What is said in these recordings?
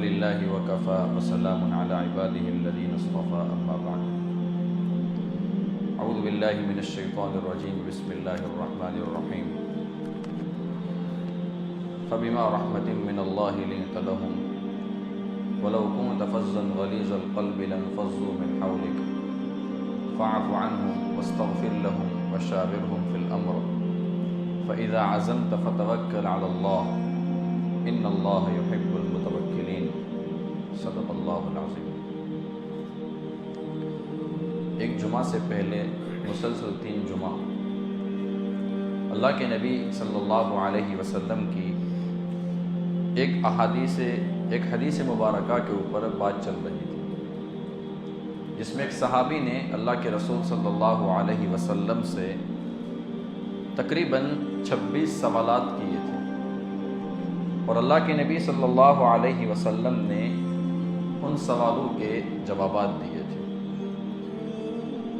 لله وكفى وسلام على عباده الذين اصطفى أما بعد أعوذ بالله من الشيطان الرجيم بسم الله الرحمن الرحيم فبما رحمة من الله لنت لهم ولو كنت فظا غليظ القلب لانفضوا من حولك فاعف عنهم واستغفر لهم وشاورهم في الأمر فإذا عزمت فتوكل على الله إن الله يحب المتوكلين صدق اللہ العظیم۔ ایک جمعہ سے پہلے مسلسل 3 جمعہ اللہ کے نبی صلی اللہ علیہ وسلم کی ایک حدیث مبارکہ کے اوپر بات چل رہی تھی، جس میں ایک صحابی نے اللہ کے رسول صلی اللہ علیہ وسلم سے تقریباً 26 سوالات کیے تھے، اور اللہ کے نبی صلی اللہ علیہ وسلم نے ان سوالوں کے جوابات دیے تھے۔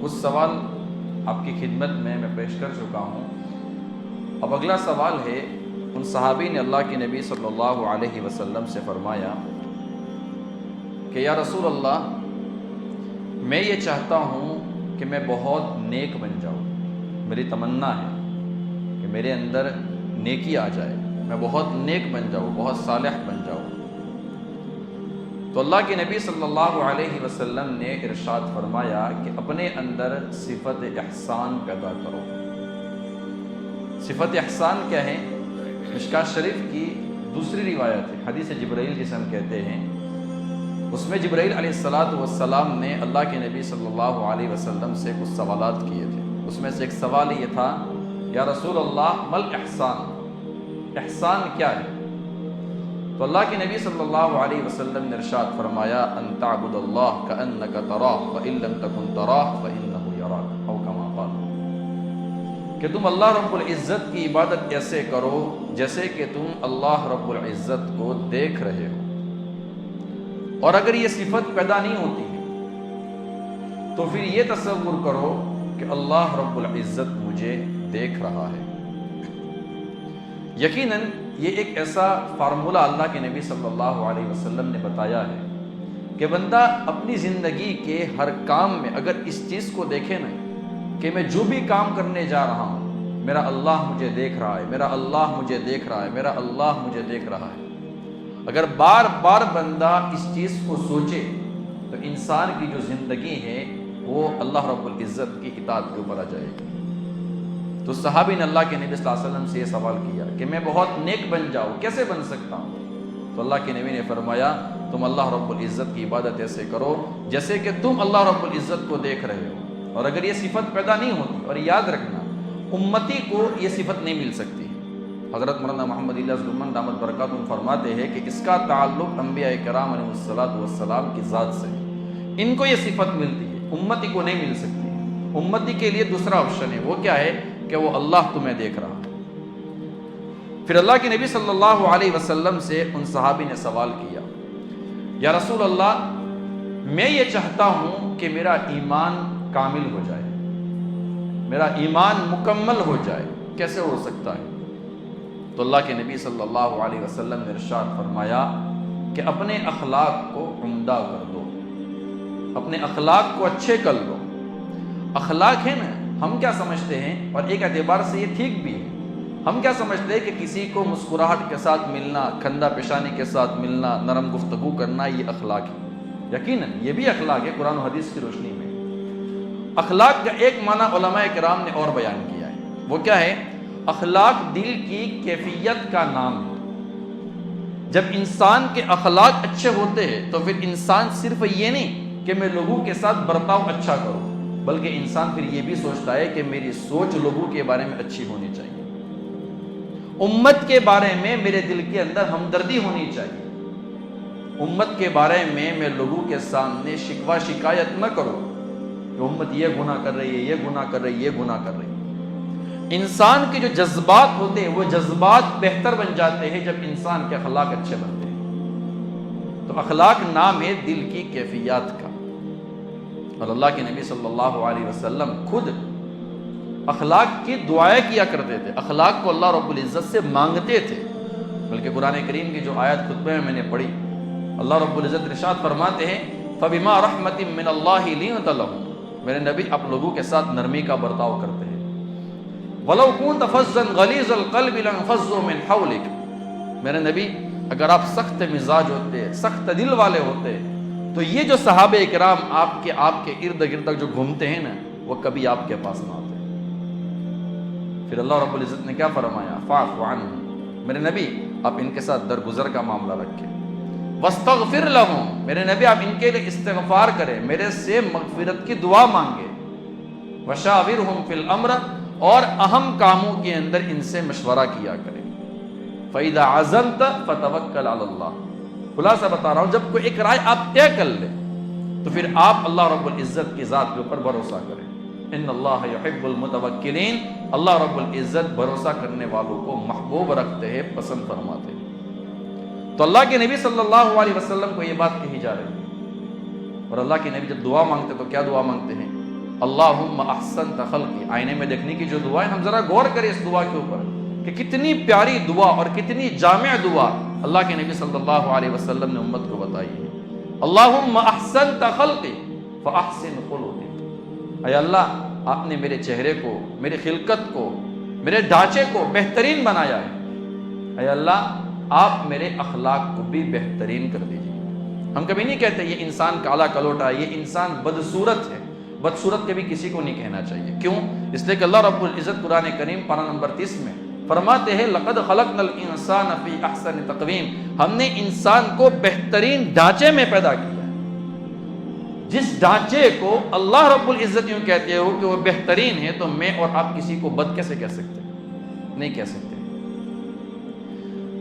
کچھ سوال آپ کی خدمت میں پیش کر چکا ہوں۔ اب اگلا سوال ہے، ان صحابی نے اللہ کے نبی صلی اللہ علیہ وسلم سے فرمایا کہ یا رسول اللہ، میں یہ چاہتا ہوں کہ میں بہت نیک بن جاؤں، میری تمنا ہے کہ میرے اندر نیکی آ جائے، میں بہت نیک بن جاؤں، بہت صالح بن جاؤں۔ تو اللہ کے نبی صلی اللہ علیہ وسلم نے ارشاد فرمایا کہ اپنے اندر صفت احسان پیدا کرو۔ صفت احسان کیا ہے؟ مشکوٰۃ شریف کی دوسری روایت ہے، حدیث جبرائیل جسے ہم کہتے ہیں۔ اس میں جبرائیل علیہ السلام نے اللہ کے نبی صلی اللہ علیہ وسلم سے کچھ سوالات کیے تھے۔ اس میں سے ایک سوال یہ تھا، یا رسول اللہ مل احسان، احسان کیا ہے؟ تو اللہ کے نبی صلی اللہ علیہ وسلم نے ارشاد فرمایا، ان تعبد اللہ کأنک تراہ فإن لم تکن تراہ فإنہ یراک، او کما قال، کہ تم اللہ رب العزت کی عبادت ایسے کرو جیسے کہ تم اللہ رب العزت کو دیکھ رہے ہو۔ اور اگر یہ صفت پیدا نہیں ہوتی ہے تو پھر یہ تصور کرو کہ اللہ رب العزت مجھے دیکھ رہا ہے۔ یقیناً یہ ایک ایسا فارمولہ اللہ کے نبی صلی اللہ علیہ وسلم نے بتایا ہے کہ بندہ اپنی زندگی کے ہر کام میں اگر اس چیز کو دیکھے نا کہ میں جو بھی کام کرنے جا رہا ہوں میرا اللہ مجھے دیکھ رہا ہے، میرا اللہ مجھے دیکھ رہا ہے، میرا اللہ مجھے دیکھ رہا ہے، اگر بار بار بندہ اس چیز کو سوچے تو انسان کی جو زندگی ہے وہ اللہ رب العزت کی اطاعت کے اوپر آ جائے گی۔ تو صحابی نے اللہ کے نبی صلی اللہ علیہ وسلم سے یہ سوال کیا کہ میں بہت نیک بن جاؤں، کیسے بن سکتا ہوں؟ تو اللہ کے نبی نے فرمایا، تم اللہ رب العزت کی عبادت ایسے کرو جیسے کہ تم اللہ رب العزت کو دیکھ رہے ہو۔ اور اگر یہ صفت پیدا نہیں ہوتی، اور یاد رکھنا امتی کو یہ صفت نہیں مل سکتی، حضرت مولانا محمد الیاس گلمن دامت برکاتہم فرماتے ہیں کہ اس کا تعلق انبیاء کرام علیہ السلام کی ذات سے ہے، ان کو یہ صفت ملتی ہے، امتی کو نہیں مل سکتی۔ امتی کے لیے دوسرا آپشن ہے، وہ کیا ہے کہ وہ اللہ تمہیں دیکھ رہا ہے۔ پھر اللہ کے نبی صلی اللہ علیہ وسلم سے ان صحابی نے سوال کیا، یا رسول اللہ، میں یہ چاہتا ہوں کہ میرا ایمان کامل ہو جائے، میرا ایمان مکمل ہو جائے، کیسے ہو سکتا ہے؟ تو اللہ کے نبی صلی اللہ علیہ وسلم نے ارشاد فرمایا کہ اپنے اخلاق کو عمدہ کر دو، اپنے اخلاق کو اچھے کر دو۔ اخلاق ہے نا، ہم کیا سمجھتے ہیں، اور ایک اعتبار سے یہ ٹھیک بھی ہے، ہم کیا سمجھتے ہیں کہ کسی کو مسکراہٹ کے ساتھ ملنا، کھندا پیشانی کے ساتھ ملنا، نرم گفتگو کرنا، یہ اخلاق ہے۔ یقیناً یہ بھی اخلاق ہے قرآن و حدیث کی روشنی میں۔ اخلاق کا ایک معنی علماء کرام نے اور بیان کیا ہے، وہ کیا ہے؟ اخلاق دل کی کیفیت کا نام ہے۔ جب انسان کے اخلاق اچھے ہوتے ہیں تو پھر انسان صرف یہ نہیں کہ میں لوگوں کے ساتھ برتاؤ اچھا کروں، بلکہ انسان پھر یہ بھی سوچتا ہے کہ میری سوچ لوگوں کے بارے میں اچھی ہونی چاہیے، امت کے بارے میں میرے دل کے اندر ہمدردی ہونی چاہیے، امت کے بارے میں میں لوگوں کے سامنے شکوہ شکایت نہ کروں کہ امت یہ گناہ کر رہی ہے، یہ گناہ کر رہی ہے، یہ گناہ کر رہی ہے۔ انسان کے جو جذبات ہوتے ہیں وہ جذبات بہتر بن جاتے ہیں جب انسان کے اخلاق اچھے بنتے ہیں۔ تو اخلاق نام ہے دل کی کیفیات کا، اور اللہ کے نبی صلی اللہ علیہ وسلم خود اخلاق کی دعائیں کیا کرتے تھے، اخلاق کو اللہ رب العزت سے مانگتے تھے۔ بلکہ قرآن کریم کی جو آیت خطبے میں نے پڑھی اللہ رب العزت ارشاد فرماتے ہیں فَبِمَا رَحْمَةٍ مِّنَ اللَّهِ لِنْتَ لَهُمْ، میرے نبی آپ لوگوں کے ساتھ نرمی کا برتاؤ کرتے ہیں. وَلَوْ كُنْتَ فَظًّا غَلِيظَ الْقَلْبِ لَانفَضُّوا مِنْ حَوْلِكَ، میرے نبی اگر آپ سخت مزاج ہوتے، سخت دل والے ہوتے، تو یہ جو صحابہ کرام آپ کے ارد گرد جو گھومتے ہیں نا، وہ کبھی آپ کے پاس نہ آتے. پھر اللہ رب العزت نے کیا فرمایا؟ فَاعْفُ عَنْهُمْ، میرے نبی آپ ان کے ساتھ درگزر کا معاملہ رکھیں. وَاسْتَغْفِرْ لَهُمْ، میرے نبی آپ ان کے لیے استغفار کریں، میرے سے مغفرت کی دعا مانگے. وَشَاوِرْهُمْ فِي الْأَمْرِ، اور اہم کاموں کے اندر ان سے مشورہ کیا کریں. فَإِذَا عَزَمْتَ فَتَوَكَّلْ عَلَى اللَّهِ، خلاصہ بتا رہا ہوں، جب کوئی ایک رائے آپ طے کر لیں تو پھر آپ اللہ رب العزت کی ذات کے اوپر بھروسہ کریں. ان اللہ یحب المتوکلین، اللہ رب العزت بھروسہ کرنے والوں کو محبوب رکھتے ہیں، پسند فرماتے ہیں. تو اللہ کے نبی صلی اللہ علیہ وسلم کو یہ بات کہی جا رہی ہے. اور اللہ کے نبی جب دعا مانگتے تو کیا دعا مانگتے ہیں؟ اللہم احسنت خلقی، آئینے میں دیکھنے کی جو دعا ہے، ہم ذرا غور کریں اس دعا کے اوپر کہ کتنی پیاری دعا اور کتنی جامع دعا اللہ کے نبی صلی اللہ علیہ وسلم نے امت کو بتائی ہے. اللہم احسنت خلقی فاحسن خلقی، اے اللہ آپ نے میرے چہرے کو، میری خلقت کو، میرے ڈھانچے کو بہترین بنایا ہے. اے اللہ آپ میرے اخلاق کو بھی بہترین کر دیجیے. ہم کبھی نہیں کہتے یہ انسان کالا کلوٹا ہے، یہ انسان بدصورت ہے. بدصورت کبھی کسی کو نہیں کہنا چاہیے. کیوں؟ اس لیے کہ اللہ رب العزت قرآن کریم پارہ نمبر 30 میں فرماتے ہیں لَقَدْ خَلَقْنَا الْإِنسَانَ فِي أَحْسَنِ تَقْوِيمٍ، ہم نے انسان کو بہترین ڈھانچے میں پیدا کیا ہے. جس ڈھانچے کو اللہ رب العزت یوں کہتے ہو کہ وہ بہترین ہے، تو میں اور آپ کسی کو بد کیسے کہہ سکتے ہیں؟ نہیں کہہ سکتے.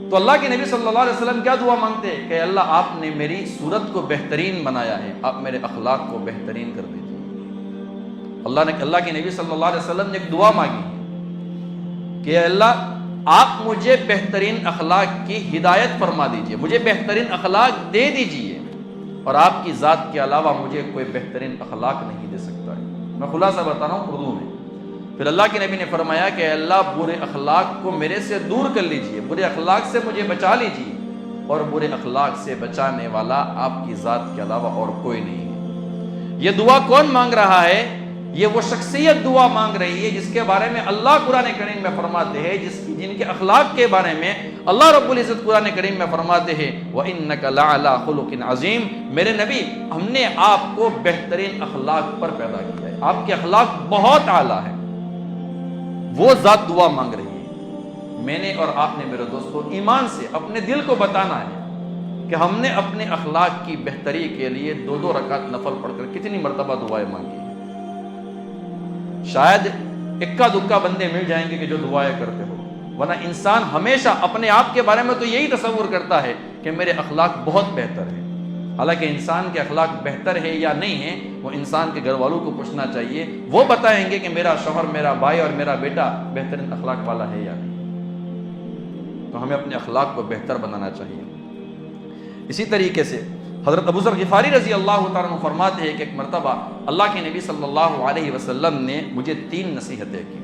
تو اللہ کے نبی صلی اللہ علیہ وسلم کیا دعا مانگتے ہیں کہ اللہ آپ نے میری صورت کو بہترین بنایا ہے، آپ میرے اخلاق کو بہترین کر دیجیے. اللہ کے نبی صلی اللہ علیہ وسلم نے ایک دعا مانگی کہ اللہ آپ مجھے بہترین اخلاق کی ہدایت فرما دیجئے، مجھے بہترین اخلاق دے دیجئے، اور آپ کی ذات کے علاوہ مجھے کوئی بہترین اخلاق نہیں دے سکتا ہے. میں خلاصہ بتا رہا ہوں اردو میں. پھر اللہ کے نبی نے فرمایا کہ اللہ برے اخلاق کو میرے سے دور کر لیجئے، برے اخلاق سے مجھے بچا لیجئے، اور برے اخلاق سے بچانے والا آپ کی ذات کے علاوہ اور کوئی نہیں ہے. یہ دعا کون مانگ رہا ہے؟ یہ وہ شخصیت دعا مانگ رہی ہے جس کے بارے میں اللہ قرآن کریم میں فرماتے ہیں، جن کے اخلاق کے بارے میں اللہ رب العزت قرآن کریم میں فرماتے ہیں وَإِنَّكَ لَعَلَىٰ خُلُقٍ عَظِيمٍ، میرے نبی ہم نے آپ کو بہترین اخلاق پر پیدا کیا ہے، آپ کے اخلاق بہت اعلیٰ ہے. وہ ذات دعا مانگ رہی ہے. میں نے اور آپ نے میرے دوستو ایمان سے اپنے دل کو بتانا ہے کہ ہم نے اپنے اخلاق کی بہتری کے لیے 2 رکعت نفل پڑھ کر کتنی مرتبہ دعائیں مانگی. شاید اکا دکا بندے مل جائیں گے کہ جو دعائیں کرتے ہو، ورنہ انسان ہمیشہ اپنے آپ کے بارے میں تو یہی تصور کرتا ہے کہ میرے اخلاق بہت بہتر ہے. حالانکہ انسان کے اخلاق بہتر ہے یا نہیں ہے وہ انسان کے گھر والوں کو پوچھنا چاہیے، وہ بتائیں گے کہ میرا شوہر، میرا بھائی اور میرا بیٹا بہترین اخلاق والا ہے یا نہیں. تو ہمیں اپنے اخلاق کو بہتر بنانا چاہیے. اسی طریقے سے حضرت ابو ذر غفاری رضی اللہ تعالیٰ عنہ فرماتے ہیں کہ ایک مرتبہ اللہ کے نبی صلی اللہ علیہ وسلم نے مجھے 3 نصیحتیں کی.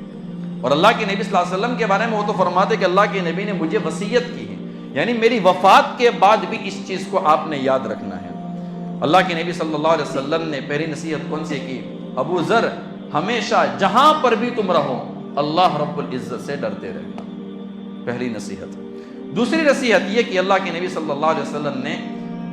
اور اللہ کے نبی صلی اللہ علیہ وسلم کے بارے میں وہ تو فرماتے کہ اللہ کے نبی نے مجھے وصیت کی ہے، یعنی میری وفات کے بعد بھی اس چیز کو آپ نے یاد رکھنا ہے. اللہ کے نبی صلی اللہ علیہ وسلم نے پہلی نصیحت کون سی کی؟ ابو ذر ہمیشہ جہاں پر بھی تم رہو اللہ رب العزت سے ڈرتے رہنا. پہلی نصیحت. دوسری نصیحت یہ کہ اللہ کے نبی صلی اللہ علیہ وسلم نے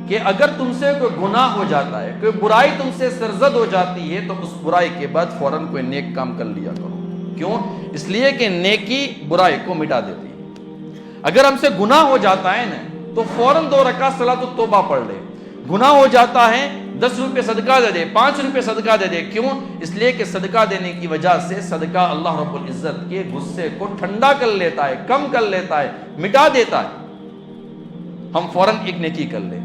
کہ اگر تم سے کوئی گناہ ہو جاتا ہے، کوئی برائی تم سے سرزد ہو جاتی ہے، تو اس برائی کے بعد فوراً کوئی نیک کام کر لیا کرو. کیوں؟ اس لیے کہ نیکی برائی کو مٹا دیتی ہے. اگر ہم سے گناہ ہو جاتا ہے نا تو فوراً 2 رکعت صلاۃ التوبہ پڑھ لے. گناہ ہو جاتا ہے 10 روپے صدقہ دے دے، 5 روپے صدقہ دے دے. کیوں؟ اس لیے کہ صدقہ دینے کی وجہ سے صدقہ اللہ رب العزت کے غصے کو ٹھنڈا کر لیتا ہے، کم کر لیتا ہے، مٹا دیتا ہے. ہم فوراً ایک نیکی کر لیں.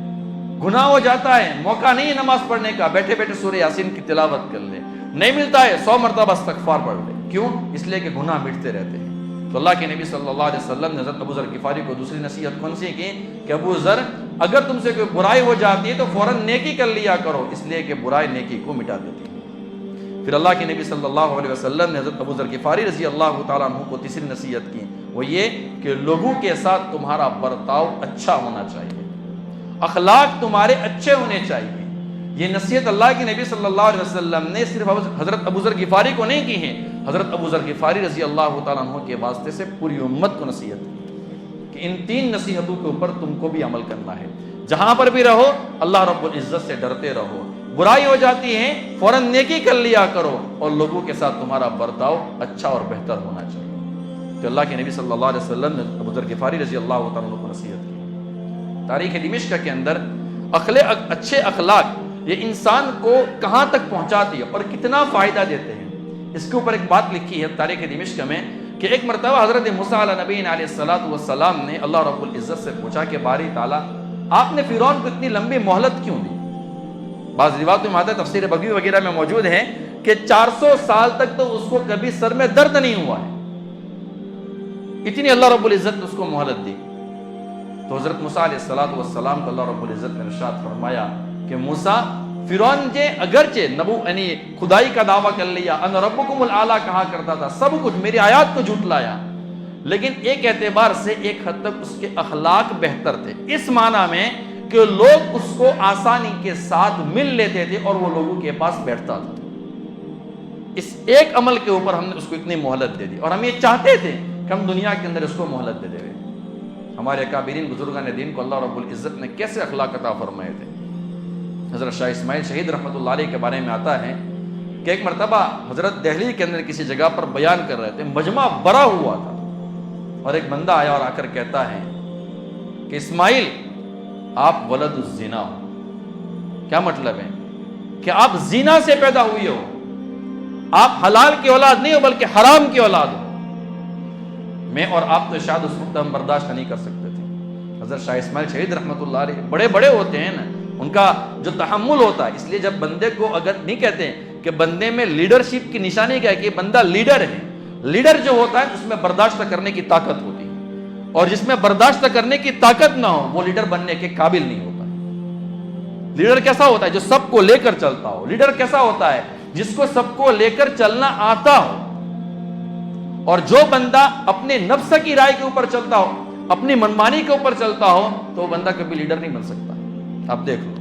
گناہ ہو جاتا ہے، موقع نہیں ہے نماز پڑھنے کا، بیٹھے بیٹھے سورہ یاسین کی تلاوت کر لے. نہیں ملتا ہے 100 مرتبہ استغفار پڑھ لے. کیوں؟ اس لیے کہ گناہ مٹتے رہتے ہیں. تو اللہ کے نبی صلی اللہ علیہ وسلم نے حضرت ابو ذر غفاری کو دوسری نصیحت کون سی کی کہ ابو ذر اگر تم سے کوئی برائی ہو جاتی ہے تو فوراً نیکی کر لیا کرو، اس لیے کہ برائی نیکی کو مٹا دیتی ہے. پھر اللہ کے نبی صلی اللہ علیہ وسلم نے حضرت ابو ذر غفاری رضی اللہ تعالیٰ عنہ کو تیسری نصیحت کی، وہ یہ کہ لوگوں کے ساتھ تمہارا برتاؤ اچھا ہونا چاہیے. اخلاق تمہارے اچھے ہونے چاہیے۔ یہ نصیحت اللہ کے نبی صلی اللہ علیہ وسلم نے صرف حضرت ابو ذر غفاری کو نہیں کی ہے، حضرت ابو ذر غفاری رضی اللہ تعالیٰ عنہ کے واسطے سے پوری امت کو نصیحت کی کہ ان 3 نصیحتوں کے اوپر تم کو بھی عمل کرنا ہے۔ جہاں پر بھی رہو اللہ رب العزت سے ڈرتے رہو، برائی ہو جاتی ہے فوراً نیکی کر لیا کرو، اور لوگوں کے ساتھ تمہارا برتاؤ اچھا اور بہتر ہونا چاہیے۔ تو اللہ کے نبی صلی اللہ علیہ وسلم نے ابو ذر غفاری رضی اللہ تعالیٰ عنہ کو نصیحت کی۔ تاریخ دمشق کے اندر اچھے اخلاق یہ انسان کو کہاں تک پہنچاتی ہے اور کتنا فائدہ دیتے ہیں، اس کے اوپر ایک بات لکھی ہے تاریخ دمشق میں کہ ایک مرتبہ حضرت موسیٰ علیہ نبی علیہ السلام نے اللہ رب العزت سے پوچھا کہ باری تعالیٰ آپ نے فرعون کو اتنی لمبی مہلت کیوں دی؟ بعض روایتوں میں آتا ہے، تفسیر بغوی وغیرہ میں موجود ہے کہ 400 سال تک تو اس کو کبھی سر میں درد نہیں ہوا ہے، اتنی اللہ رب العزت نے اس کو مہلت دی۔ تو حضرت موسیٰ علیہ السلام کو اللہ رب العزت نے ارشاد فرمایا کہ موسیٰ، فرعون نے اگرچہ یعنی خدائی کا دعویٰ کر لیا، انا ربکم الاعلیٰ کہا کرتا تھا، سب کچھ میری آیات کو جھٹلایا، لیکن ایک اعتبار سے ایک حد تک اس کے اخلاق بہتر تھے، اس معنی میں کہ لوگ اس کو آسانی کے ساتھ مل لیتے تھے اور وہ لوگوں کے پاس بیٹھتا تھا۔ اس ایک عمل کے اوپر ہم نے اس کو اتنی مہلت دے دی، اور ہم یہ چاہتے تھے کہ ہم دنیا کے اندر اس کو مہلت دے دیں۔ ہمارے اکابرین بزرگان دین کو اللہ رب العزت نے کیسے اخلاق عطا فرمائے تھے۔ حضرت شاہ اسماعیل شہید رحمۃ اللہ علیہ کے بارے میں آتا ہے کہ ایک مرتبہ حضرت دہلی کے اندر کسی جگہ پر بیان کر رہے تھے، مجمع بھرا ہوا تھا، اور ایک بندہ آیا اور آ کر کہتا ہے کہ اسماعیل آپ ولد الزنا ہو۔ کیا مطلب ہے؟ کہ آپ زنا سے پیدا ہوئے ہو، آپ حلال کی اولاد نہیں ہو بلکہ حرام کی اولاد ہو۔ میں اور آپ تو شاید اس وقت ہم برداشت نہیں کر سکتے تھے۔ حضرت شاہ اسماعیل شہید رحمۃ اللہ علیہ بڑے بڑے ہوتے ہیں نا، ان کا جو تحمل ہوتا ہے، اس لیے جب بندے کو اگر نہیں کہتے کہ بندے میں لیڈرشپ کی نشانی کیا ہے کہ بندہ لیڈر ہے، لیڈر جو ہوتا ہے اس میں برداشت کرنے کی طاقت ہوتی ہے، اور جس میں برداشت کرنے کی طاقت نہ ہو وہ لیڈر بننے کے قابل نہیں ہوتا ہے۔ لیڈر کیسا ہوتا ہے؟ جو سب کو لے کر چلتا ہو۔ لیڈر کیسا ہوتا ہے؟ جس کو سب کو لے کر چلنا آتا ہو، اور جو بندہ اپنے نفس کی رائے کے اوپر چلتا ہو، اپنی منمانی کے اوپر چلتا ہو، تو وہ بندہ کبھی لیڈر نہیں بن سکتا۔ آپ دیکھ لو،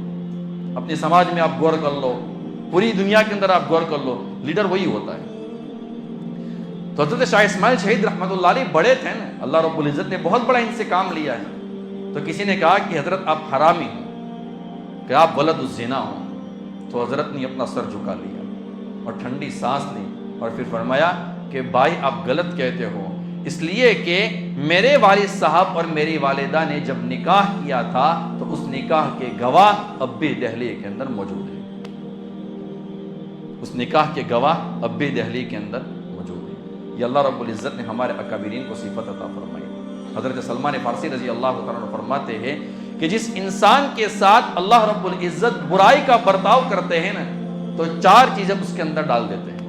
اپنے سماج میں آپ غور کر لو، پوری دنیا کے اندر آپ غور کر لو، لیڈر وہی ہوتا ہے۔ تو حضرت شاہ اسماعیل شہید رحمۃ اللہ علیہ بڑے تھے نا، اللہ رب العزت نے بہت بڑا ان سے کام لیا ہے۔ تو کسی نے کہا کہ حضرت آپ حرامی ہو، کہ آپ ولد الزنا ہو، تو حضرت نے اپنا سر جھکا لیا اور ٹھنڈی سانس لی، اور پھر فرمایا کہ بھائی آپ غلط کہتے ہو، اس لیے کہ میرے والد صاحب اور میری والدہ نے جب نکاح کیا تھا تو اس نکاح کے گواہ اب بھی دہلی کے اندر موجود ہیں۔ اس نکاح کے گواہ اب بھی دہلی کے اندر موجود ہیں۔ یہ اللہ رب العزت نے ہمارے اکابرین کو صفت عطا فرمائی۔ حضرت سلمان فارسی رضی اللہ تعالیٰ عنہ فرماتے ہیں کہ جس انسان کے ساتھ اللہ رب العزت برائی کا برتاؤ کرتے ہیں نا، تو 4 چیزیں اس کے اندر ڈال دیتے ہیں۔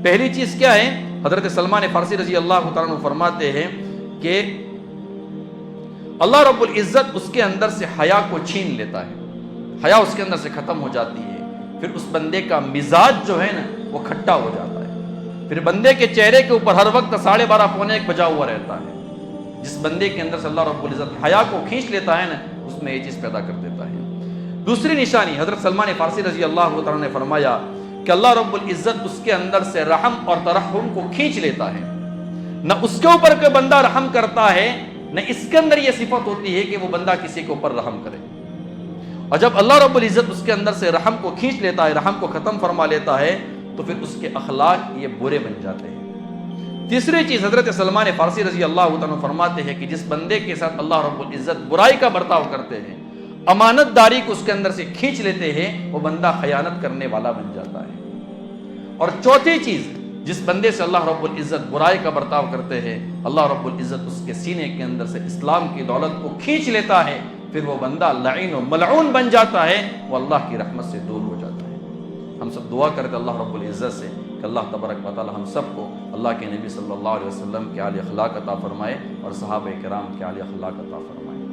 پہلی چیز کیا ہے؟ حضرت سلمان فارسی رضی اللہ تعالیٰ عنہ فرماتے ہیں کہ اللہ رب العزت اس کے اندر سے حیا کو چھین لیتا ہے، حیا اس کے اندر سے ختم ہو جاتی ہے، پھر اس بندے کا مزاج جو ہے نا وہ کھٹا ہو جاتا ہے، پھر بندے کے چہرے کے اوپر ہر وقت 12:30 پونے 1 بجا ہوا رہتا ہے۔ جس بندے کے اندر سے اللہ رب العزت حیا کو کھینچ لیتا ہے نا، اس میں یہ چیز پیدا کر دیتا ہے۔ دوسری نشانی حضرت سلمان فارسی رضی اللہ تعالیٰ نے فرمایا کہ اللہ رب العزت اس کے اندر سے رحم اور ترحم کو کھینچ لیتا ہے، نہ اس کے اوپر کوئی بندہ رحم کرتا ہے، نہ اس کے اندر یہ صفت ہوتی ہے کہ وہ بندہ کسی کے اوپر رحم کرے۔ اور جب اللہ رب العزت اس کے اندر سے رحم کو کھینچ لیتا ہے، رحم کو ختم فرما لیتا ہے، تو پھر اس کے اخلاق یہ برے بن جاتے ہیں۔ تیسری چیز حضرت سلمان فارسی رضی اللہ عنہ فرماتے ہیں کہ جس بندے کے ساتھ اللہ رب العزت برائی کا برتاؤ کرتے ہیں، امانت داری کو اس کے اندر سے کھینچ لیتے ہیں، وہ بندہ خیانت کرنے والا بن جاتا ہے۔ اور چوتھی چیز، جس بندے سے اللہ رب العزت برائی کا برتاؤ کرتے ہیں، اللہ رب العزت اس کے سینے کے اندر سے اسلام کی دولت کو کھینچ لیتا ہے، پھر وہ بندہ لعین و ملعون بن جاتا ہے، وہ اللہ کی رحمت سے دور ہو جاتا ہے۔ ہم سب دعا کرتے اللہ رب العزت سے کہ اللہ تبارک و تعالی ہم سب کو اللہ کے نبی صلی اللہ علیہ وسلم کے عالی اخلاق عطا فرمائے اور صحابہ کرام کے عالی اخلاق عطا فرمائے۔